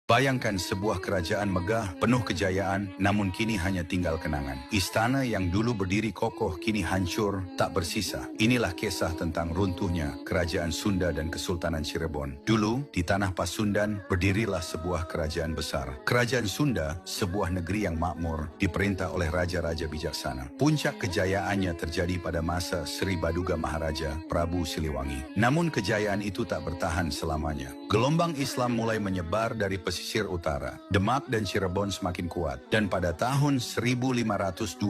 Bayangkan sebuah kerajaan megah, penuh kejayaan, namun kini hanya tinggal kenangan. Istana yang dulu berdiri kokoh kini hancur, tak bersisa. Inilah kisah tentang runtuhnya kerajaan Sunda dan Kesultanan Cirebon. Dulu, di tanah Pasundan, berdirilah sebuah kerajaan besar. Kerajaan Sunda, sebuah negeri yang makmur, diperintah oleh raja-raja bijaksana. Puncak kejayaannya terjadi pada masa Sri Baduga Maharaja, Prabu Siliwangi. Namun kejayaan itu tak bertahan selamanya. Gelombang Islam mulai menyebar dari pesisir utara. Demak dan Cirebon semakin kuat. Dan pada tahun 1527,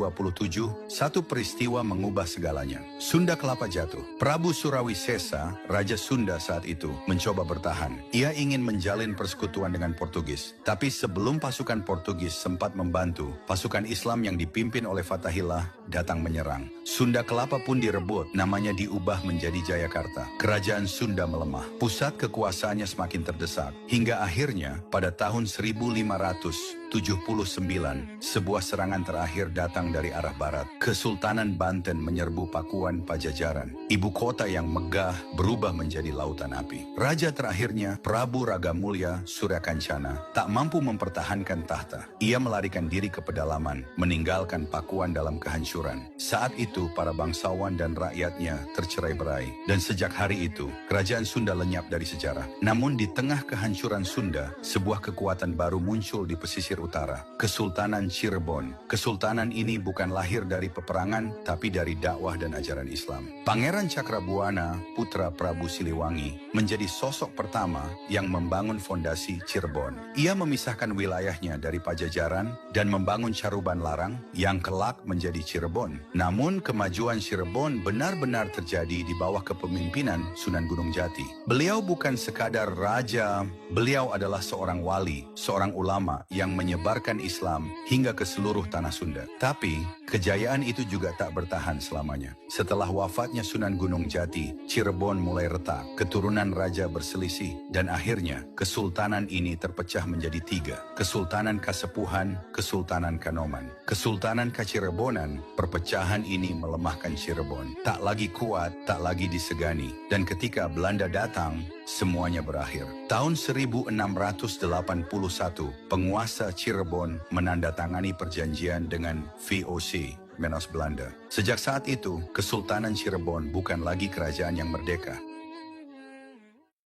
satu peristiwa mengubah segalanya. Sunda Kelapa jatuh. Prabu Surawi Sesa, Raja Sunda saat itu, mencoba bertahan. Ia ingin menjalin persekutuan dengan Portugis. Tapi sebelum pasukan Portugis sempat membantu, pasukan Islam yang dipimpin oleh Fatahillah datang menyerang. Sunda Kelapa pun direbut, namanya diubah menjadi Jayakarta. Kerajaan Sunda melemah. Pusat kekuasaannya semakin terdesak. Hingga akhirnya, pada tahun 1579, sebuah serangan terakhir datang dari arah barat. Kesultanan Banten menyerbu Pakuan Pajajaran. Ibu kota yang megah berubah menjadi lautan api. Raja terakhirnya, Prabu Ragamulya Suryakancana, tak mampu mempertahankan tahta. Ia melarikan diri ke pedalaman, meninggalkan Pakuan dalam kehancuran. Saat itu, para bangsawan dan rakyatnya tercerai-berai. Dan sejak hari itu, kerajaan Sunda lenyap dari sejarah. Namun di tengah kehancuran Sunda, sebuah kekuatan baru muncul di pesisir utara, Kesultanan Cirebon. Kesultanan ini bukan lahir dari peperangan, tapi dari dakwah dan ajaran Islam. Pangeran Cakrabuana, putra Prabu Siliwangi, menjadi sosok pertama yang membangun fondasi Cirebon. Ia memisahkan wilayahnya dari Pajajaran dan membangun Caruban Larang yang kelak menjadi Cirebon. Namun kemajuan Cirebon benar-benar terjadi di bawah kepemimpinan Sunan Gunung Jati. Beliau bukan sekadar raja, beliau adalah seorang wali, seorang ulama yang menyebarkan Islam hingga ke seluruh tanah Sunda. Tapi, kejayaan itu juga tak bertahan selamanya. Setelah wafatnya Sunan Gunung Jati, Cirebon mulai retak, keturunan raja berselisih, dan akhirnya kesultanan ini terpecah menjadi tiga. Kesultanan Kasepuhan, Kesultanan Kanoman, Kesultanan Kacirebonan. Perpecahan ini melemahkan Cirebon. Tak lagi kuat, tak lagi disegani. Dan ketika Belanda datang, semuanya berakhir. Tahun 1681, penguasa Cirebon menandatangani perjanjian dengan VOC, Menos Belanda. Sejak saat itu, Kesultanan Cirebon bukan lagi kerajaan yang merdeka,